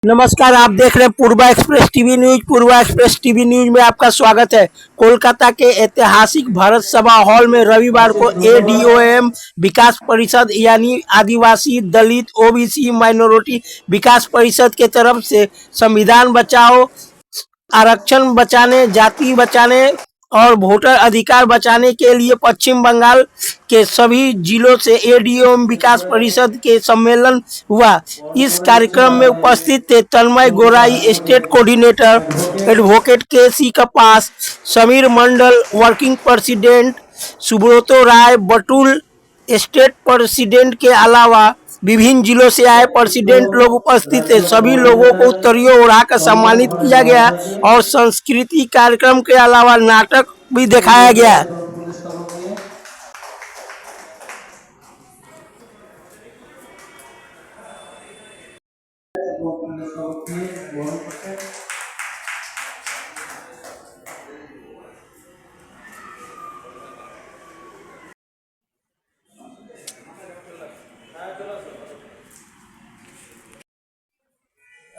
नमस्कार, आप देख रहे हैं पूर्वा एक्सप्रेस टीवी न्यूज। पूर्वा एक्सप्रेस टीवी न्यूज में आपका स्वागत है। कोलकाता के ऐतिहासिक भारत सभा हॉल में रविवार को एडीओएम विकास परिषद यानी आदिवासी दलित ओबीसी माइनॉरिटी विकास परिषद के तरफ से संविधान बचाओ, आरक्षण बचाने, जाति बचाने और वोटर अधिकार बचाने के लिए पश्चिम बंगाल के सभी जिलों से एडीओएम विकास परिषद के सम्मेलन हुआ। इस कार्यक्रम में उपस्थित थे तन्मय गोराई स्टेट कोऑर्डिनेटर, एडवोकेट केसी कपास, समीर मंडल वर्किंग प्रेसिडेंट, सुब्रतो राय बटुल स्टेट प्रेसिडेंट के अलावा विभिन्न जिलों से आए प्रेसिडेंट लोग उपस्थित थे। सभी लोगों को उत्तरीय ओढ़ाकर सम्मानित किया गया और सांस्कृतिक कार्यक्रम के अलावा नाटक भी दिखाया गया।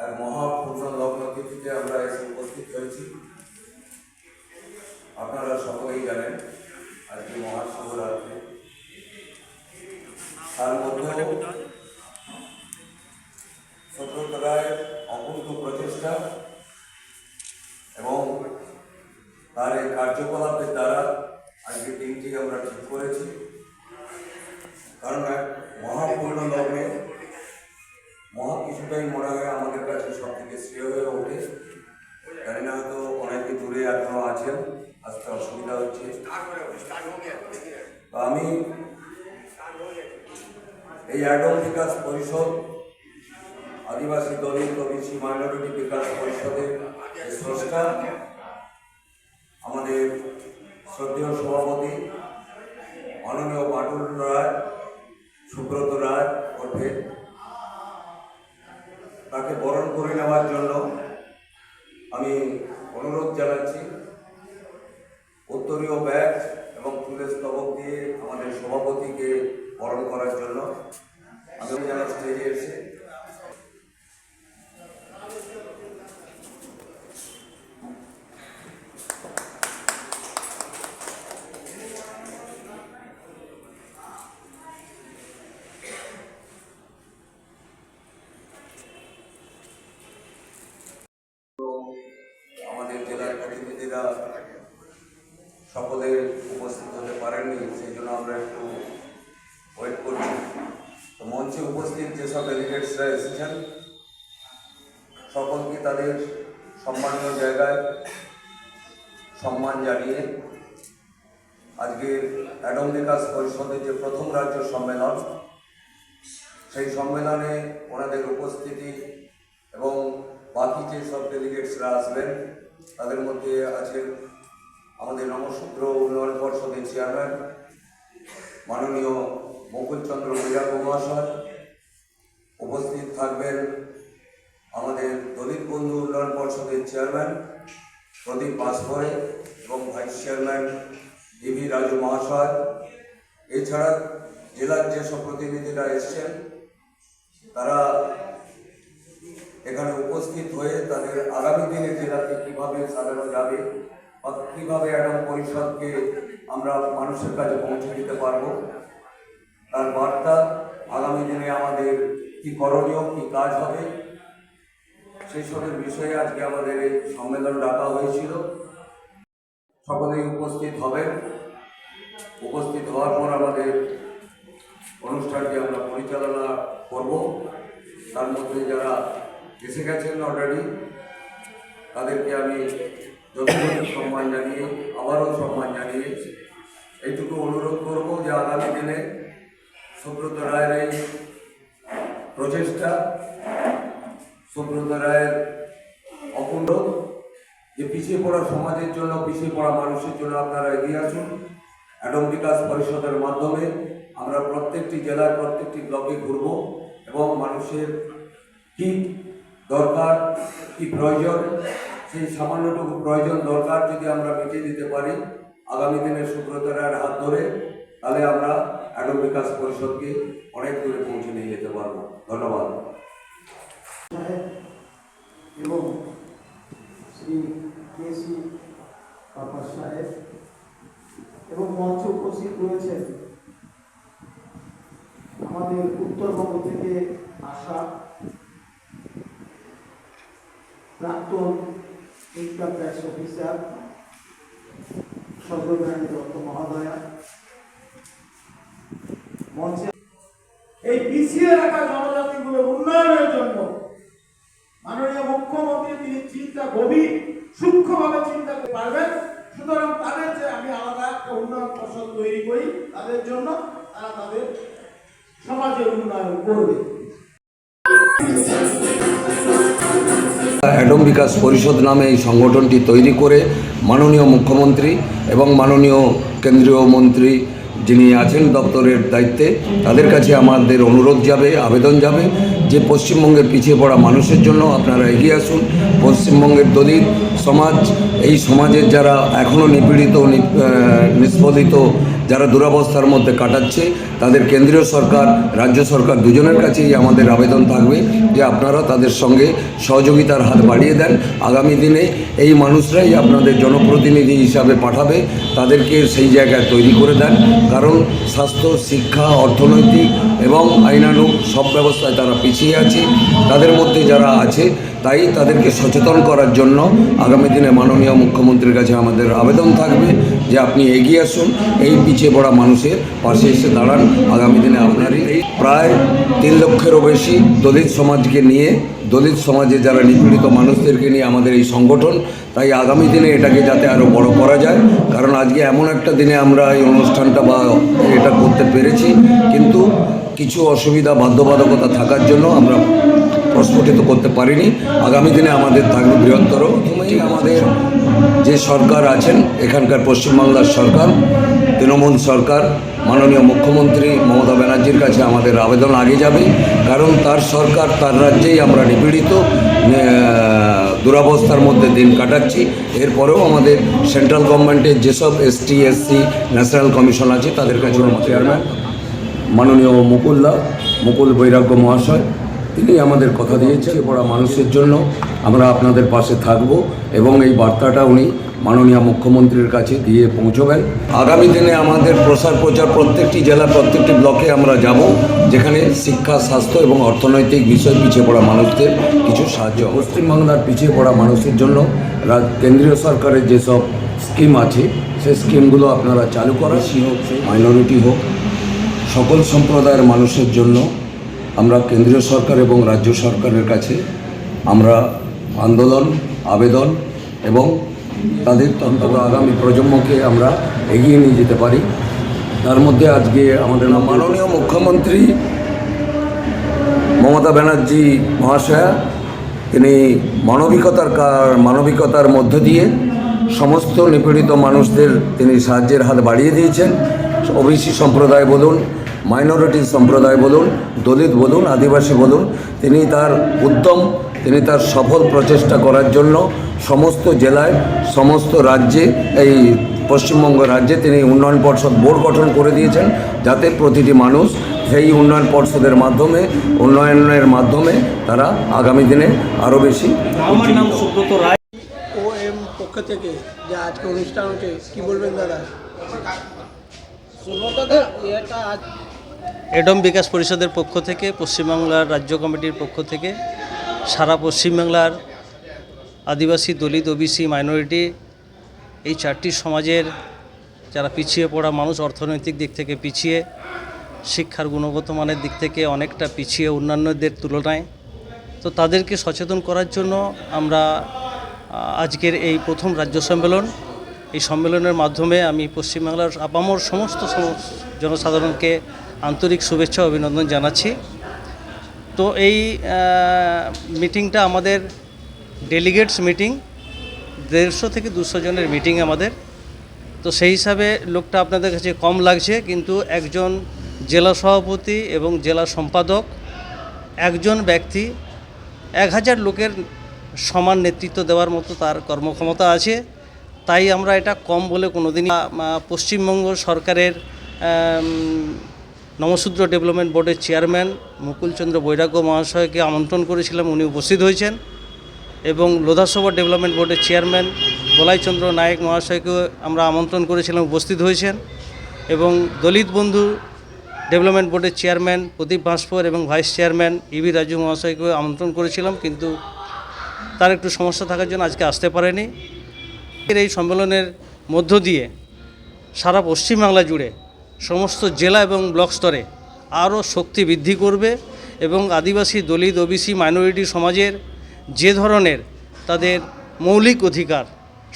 আর মহাপূর্ণ লগ্ন তিথিতে আমরা এসে উপস্থিত হয়েছি। আপনারা সকলেই জানেন আজকে মহাশিবরাত্রি, তার মধ্যেও সুব্রত রায়ের অকুণ্ঠ প্রচেষ্টা এবং তার এই কার্যকলাপের দ্বারা আজকে দিনটি আমরা ঠিক করেছি। কারণ এক মহাপূর্ণ লগ্নে মহা কিছুটাই মনে হয় আমাদের কাছে সব থেকে শ্রেয় হয়ে ওঠে। জানি না, হয়তো অনেকে দূরে এখনো আছেন, আসতে অসুবিধা হচ্ছে। আমি এই অ্যাডম বিকাশ পরিষদ, আদিবাসী দলিত ওবিসি মাইনরিটি বিকাশ পরিষদের স্রষ্টা আমাদের শ্রদ্ধেয় সভাপতি মাননীয় বাটুল রায়, সুব্রত রায় ওঠে, তাকে বরণ করে নেওয়ার জন্য আমি অনুরোধ জানাচ্ছি। উত্তরীয় ব্যাগ এবং ফুলের স্তবক দিয়ে আমাদের সভাপতিকে বরণ করার জন্য আমি যেন স্টেজে এসে আমাদের জেলার প্রতিনিধিরা সকলে উপস্থিত হতে পারেননি, সেই জন্য আমরা একটু ওয়েট করছি। তো মঞ্চে উপস্থিত যেসব ডেলিগেটসরা এসেছেন সকলকে তাদের সম্মানীয় জায়গায় সম্মান জানিয়ে আজকের অ্যাডম বিকাশ পরিষদের যে প্রথম রাজ্য সম্মেলন, সেই সম্মেলনে ওনাদের উপস্থিতি এবং বাকি যে সব ডেলিগেটসরা আসবেন তাদের মধ্যে আছেন আমাদের নমশূদ্র উন্নয়ন পর্ষদের চেয়ারম্যান মাননীয় মুকুলচন্দ্র বৈরাগ মহাশয়। উপস্থিত থাকবেন আমাদের দলিত বন্ধু উন্নয়ন পর্ষদের চেয়ারম্যান প্রদীপ বাসভরে এবং ভাইস চেয়ারম্যান ডিভি রাজু মহাশয়। এছাড়া জেলার যেসব প্রতিনিধিরা এসছেন তারা এখানে উপস্থিত হয়ে তাদের আগামী দিনে জেলাকে কীভাবে সাজানো যাবে বা কীভাবে অ্যাডম পরিষদকে আমরা মানুষের কাছে পৌঁছে দিতে পারব তার বার্তা, আগামী দিনে আমাদের কী করণীয়, কী কাজ হবে, সেই সবের বিষয়ে আজকে আমাদের এই সম্মেলন ডাকা হয়েছিল। সকলেই উপস্থিত হবেন। উপস্থিত হওয়ার পর আমাদের অনুষ্ঠানটি আমরা পরিচালনা করব। তার মধ্যে যারা এসে গেছেন অলরেডি তাদেরকে আমি যথাযথ সম্মান জানিয়ে আবারও সম্মান জানিয়ে এইটুকু অনুরোধ করব যে আগামী দিনে সুব্রত রায়ের এই প্রচেষ্টা, সুব্রত রায়ের অকুণ্ঠ, যে পিছিয়ে পড়া সমাজের জন্য, পিছিয়ে পড়া মানুষের জন্য আপনারা এগিয়ে আসুন। অ্যাডম বিকাশ পরিষদের মাধ্যমে আমরা প্রত্যেকটি জেলার প্রত্যেকটি ব্লকে ঘুরব এবং মানুষের কী দরকার, কী প্রয়োজন, সেই সামান্যটুকু প্রয়োজন দরকার যদি আমরা মিটিয়ে দিতে পারি আগামী দিনে সুব্রত রায়ের হাত ধরে, তাহলে আমরা অ্যাডম বিকাশ পরিষদকে অনেক দূরে পৌঁছে নিয়ে যেতে পারবো। ধন্যবাদ। এবং শ্রী কেসি পাপা সাহেব এবং মঞ্চে উপস্থিত রয়েছেন আমাদের উত্তরবঙ্গ থেকে আসা প্রাক্তন ইনকাম ট্যাক্স অফিসার সর্বজ্ঞানী দত্ত মহোদয়া মঞ্চে এই পিছিয়ে রাখা জনজাতিগুলোর উন্নয়নের জন্য মাননীয় মুখ্যমন্ত্রী তিনি গভীর সূক্ষ্মভাবে চিন্তা করতে পারবেন। সুতরাং তাদের যে আমি আলাদা একটা উন্নয়ন কৌশল তৈরি করি তাদের জন্য, তারা তাদের সমাজের উন্নয়ন করবে। অ্যাডম বিকাশ পরিষদ নামে এই সংগঠনটি তৈরি করে মাননীয় মুখ্যমন্ত্রী এবং মাননীয় কেন্দ্রীয় মন্ত্রী যিনি আছেন দপ্তরের দায়িত্বে, তাদের কাছে আমাদের অনুরোধ যাবে, আবেদন যাবে যে পশ্চিমবঙ্গের পিছিয়ে পড়া মানুষের জন্য আপনারা এগিয়ে আসুন। পশ্চিমবঙ্গের দলিত সমাজ, এই সমাজের যারা এখনও নিপীড়িত নিষ্পদিত, যারা দুরবস্থার মধ্যে কাটাচ্ছে, তাদের কেন্দ্রীয় সরকার রাজ্য সরকার দুজনের কাছেই আমাদের আবেদন থাকবে যে আপনারা তাদের সঙ্গে সহযোগিতার হাত বাড়িয়ে দেন। আগামী দিনে এই মানুষরাই আপনাদের জনপ্রতিনিধি হিসাবে পাঠাবে, তাদেরকে সেই জায়গায় তৈরি করে দেন। কারণ স্বাস্থ্য, শিক্ষা, অর্থনৈতিক এবং আইনানুগ সব ব্যবস্থায় তারা পিছিয়ে আছে। তাদের মধ্যে যারা আছে তাই তাদেরকে সচেতন করার জন্য আগামী দিনে মাননীয় মুখ্যমন্ত্রীর কাছে আমাদের আবেদন থাকবে যে আপনি এগিয়ে আসুন, এই পিছিয়ে পড়া মানুষের পাশে এসে দাঁড়ান। আগামী দিনে আপনারই এই প্রায় 3 লক্ষেরও বেশি দলিত সমাজকে নিয়ে, দলিত সমাজে যারা নিপীড়িত মানুষদেরকে নিয়ে আমাদের এই সংগঠন। তাই আগামী দিনে এটাকে যাতে আরও বড় করা যায়, কারণ আজকে এমন একটা দিনে আমরা এই অনুষ্ঠানটা বা এটা করতে পেরেছি, কিন্তু কিছু অসুবিধা বাধ্যবাধকতা থাকার জন্য আমরা প্রস্ফুটিত করতে পারিনি। আগামী দিনে আমাদের থাকবে বৃহত্তর। প্রথমেই আমাদের যে সরকার আছেন, এখানকার পশ্চিমবাংলার সরকার, তৃণমূল সরকার, মাননীয় মুখ্যমন্ত্রী মমতা ব্যানার্জির কাছে আমাদের আবেদন আগে যাবে। কারণ তার সরকার, তার রাজ্যেই আমরা নিপীড়িত, দুরবস্থার মধ্যে দিন কাটাচ্ছি। এরপরেও আমাদের সেন্ট্রাল গভর্নমেন্টের যেসব ST SC ন্যাশনাল কমিশন আছে তাদের কাছে চেয়ারম্যান মাননীয় মুকুল বৈরাগ্য মহাশয়, তিনি আমাদের কথা দিয়েছেন পড়া মানুষের জন্য আমরা আপনাদের পাশে থাকব এবং এই বার্তাটা উনি মাননীয় মুখ্যমন্ত্রীর কাছে দিয়ে পৌঁছবেন। আগামী দিনে আমাদের প্রচার প্রত্যেকটি জেলা, প্রত্যেকটি ব্লকে আমরা যাব, যেখানে শিক্ষা, স্বাস্থ্য এবং অর্থনৈতিক বিষয় পিছিয়ে পড়া মানুষদের কিছু সাহায্য। পশ্চিমবাংলার পিছিয়ে পড়া মানুষের জন্য কেন্দ্রীয় সরকারের যেসব স্কিম আছে সেই স্কিমগুলো আপনারা চালু করা, হোক মাইনরিটি হোক, সকল সম্প্রদায়ের মানুষের জন্য আমরা কেন্দ্রীয় সরকার এবং রাজ্য সরকারের কাছে আমরা আন্দোলন, আবেদন এবং তাদের আগামী প্রজন্মকে আমরা এগিয়ে নিয়ে যেতে পারি। তার মধ্যে আজকে আমাদের মাননীয় মুখ্যমন্ত্রী মমতা ব্যানার্জি মহাশয়া, তিনি মানবিকতার মধ্য দিয়ে সমস্ত নিপীড়িত মানুষদের তিনি সাহায্যের হাত বাড়িয়ে দিয়েছেন। OBC সম্প্রদায় বলুন, মাইনরিটি সম্প্রদায় বলুন, দলিত বলুন, আদিবাসী বলুন, তিনি তার উদ্যম, তিনি তার সফল প্রচেষ্টা করার জন্য সমস্ত জেলায়, সমস্ত রাজ্যে, এই পশ্চিমবঙ্গ রাজ্যে তিনি উন্নয়ন পর্ষদ বোর্ড গঠন করে দিয়েছেন, যাতে প্রতিটি মানুষ সেই উন্নয়ন পর্ষদের মাধ্যমে, উন্নয়নের মাধ্যমে তারা আগামী দিনে আরও বেশি। আমার নাম সুব্রত রায়, OM পক্ষ থেকে যে আজকে অনুষ্ঠান হচ্ছে, কি বলবেন দাদা? অ্যাডম বিকাশ পরিষদের পক্ষ থেকে, পশ্চিমবাংলার রাজ্য কমিটির পক্ষ থেকে সারা পশ্চিমবাংলার আদিবাসী, দলিত, OBC, মাইনরিটি, এই 4টি সমাজের যারা পিছিয়ে পড়া মানুষ, অর্থনৈতিক দিক থেকে পিছিয়ে, শিক্ষার গুণগত মানের দিক থেকে অনেকটা পিছিয়ে অন্যান্যদের তুলনায়, তো তাদেরকে সচেতন করার জন্য আমরা আজকের এই প্রথম রাজ্য সম্মেলন, এই সম্মেলনের মাধ্যমে আমি পশ্চিমবাংলার আপামর সমস্ত জনসাধারণকে আন্তরিক শুভেচ্ছা ও অভিনন্দন জানাচ্ছি। তো এই মিটিংটা আমাদের ডেলিগেটস মিটিং, 150 থেকে 200 জনের মিটিং আমাদের। তো সেই হিসাবে লোকটা আপনাদের কাছে কম লাগছে, কিন্তু একজন জেলা সভাপতি এবং জেলা সম্পাদক, একজন ব্যক্তি 1000 লোকের সমান নেতৃত্ব দেওয়ার মতো তার কর্মক্ষমতা আছে। তাই আমরা এটা কম বলে কোনোদিনই, পশ্চিমবঙ্গ সরকারের নমশূদ্র ডেভেলপমেন্ট বোর্ডের চেয়ারম্যান মুকুলচন্দ্র বৈরাগ্য মহাশয়কে আমন্ত্রণ করেছিলাম, উনি উপস্থিত হয়েছেন। এবং লোধাসভা ডেভেলপমেন্ট বোর্ডের চেয়ারম্যান বলাইচন্দ্র নায়েক মহাশয়কে আমরা আমন্ত্রণ করেছিলাম, উপস্থিত হয়েছেন। এবং দলিত বন্ধু ডেভেলপমেন্ট বোর্ডের চেয়ারম্যান প্রদীপ ভাস্কর এবং ভাইস চেয়ারম্যান ইবি রাজু মহাশয়কে আমন্ত্রণ করেছিলাম, কিন্তু তার একটু সমস্যা থাকার জন্য আজকে আসতে পারেনি। এই সম্মেলনের মধ্য দিয়ে সারা পশ্চিমবাংলা জুড়ে সমস্ত জেলা এবং ব্লক স্তরে আরও শক্তি বৃদ্ধি করবে এবং আদিবাসী, দলিত, ওবিসি, মাইনরিটি সমাজের যে ধরনের তাদের মৌলিক অধিকার,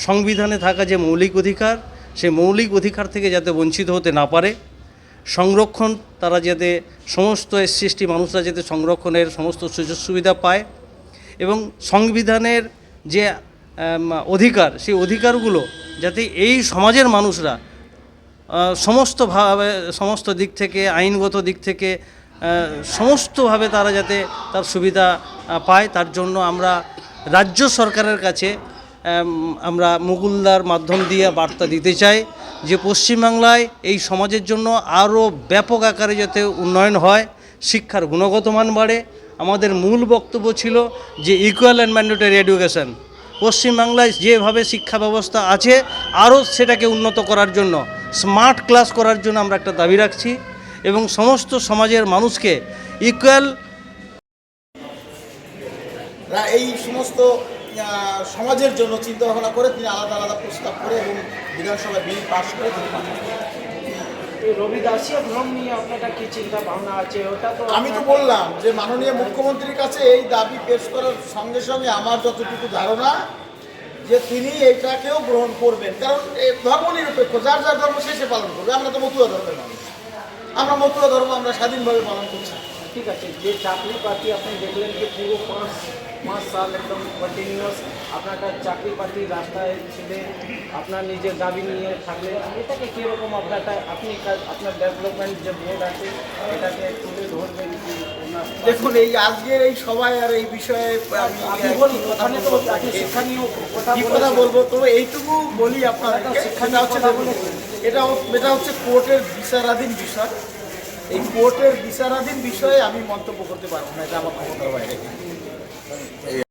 সংবিধানে থাকা যে মৌলিক অধিকার, সেই মৌলিক অধিকার থেকে যাতে বঞ্চিত হতে না পারে, সংরক্ষণ তারা যাতে সমস্ত SC/ST মানুষরা যাতে সংরক্ষণের সমস্ত সুযোগ সুবিধা পায় এবং সংবিধানের যে অধিকার, সেই অধিকারগুলো যাতে এই সমাজের মানুষরা সমস্তভাবে, সমস্ত দিক থেকে, আইনগত দিক থেকে সমস্তভাবে তারা যাতে তার সুবিধা পায়, তার জন্য আমরা রাজ্য সরকারের কাছে আমরা মুকুলদার মাধ্যম দিয়ে বার্তা দিতে চাই যে পশ্চিমবাংলায় এই সমাজের জন্য আরও ব্যাপক আকারে যাতে উন্নয়ন হয়, শিক্ষার গুণগত মান বাড়ে। আমাদের মূল বক্তব্য ছিল যে ইকুয়াল অ্যান্ড ম্যান্ডেটরি এডুকেশন, পশ্চিমবাংলায় যেভাবে শিক্ষা ব্যবস্থা আছে আরও সেটাকে উন্নত করার জন্য, স্মার্ট ক্লাস করার জন্য আমরা একটা দাবি রাখছি এবং সমস্ত সমাজের মানুষকে ইকুয়াল এই সমস্ত সমাজের জন্য চিন্তা ভাবনা করে তিনি আলাদা আলাদা প্রস্তাব করে এবং বিধানসভায় বিল পাস করে তিনি পাঠান। এই রবিদাসীয় ভ্রম নিয়ে আপনারা কি চিন্তা ভাবনা আছে? ওটা তো আমি তো বললাম যে মাননীয় মুখ্যমন্ত্রীর কাছে এই দাবি পেশ করার সঙ্গে সঙ্গে আমার যতটুকু ধারণা যে তিনি এইটাকেও গ্রহণ করবেন, কারণ ধর্ম নিরপেক্ষ, যার যার ধর্ম শেষে পালন করবে। আমরা তো মতুয়া ধর্মের মানুষ, আমরা মতুয়া ধর্ম আমরা স্বাধীনভাবে পালন করছি। ঠিক আছে, যে চাকরি প্রার্থী আপনি দেখলেন কি পুরো 5 সাল একদম কন্টিনিউয়াস আপনার চাকরি প্রার্থী রাস্তায় ছেড়ে আপনার নিজের দাবি নিয়ে থাকলেন, এটাকে কীরকম আপনি আপনার ডেভেলপমেন্ট যে বোর্ড আছে এটাকে তুলে ধরবেন কি? দেখুন, এই আজকের এই সবাই আর এই বিষয়ে আপনি বলুন, ওখানে তো আপনি শিক্ষণীয় কথা বলবো, তবে এইটুকু বলি আপনাদেরকে, সেটা হচ্ছে দেখুন, এটা হচ্ছে কোর্টের বিচারাধীন বিষয়। এই কোর্টের বিচারাধীন বিষয়ে আমি মন্তব্য করতে পারবো না, এটা আমার ক্ষমতার বাইরে।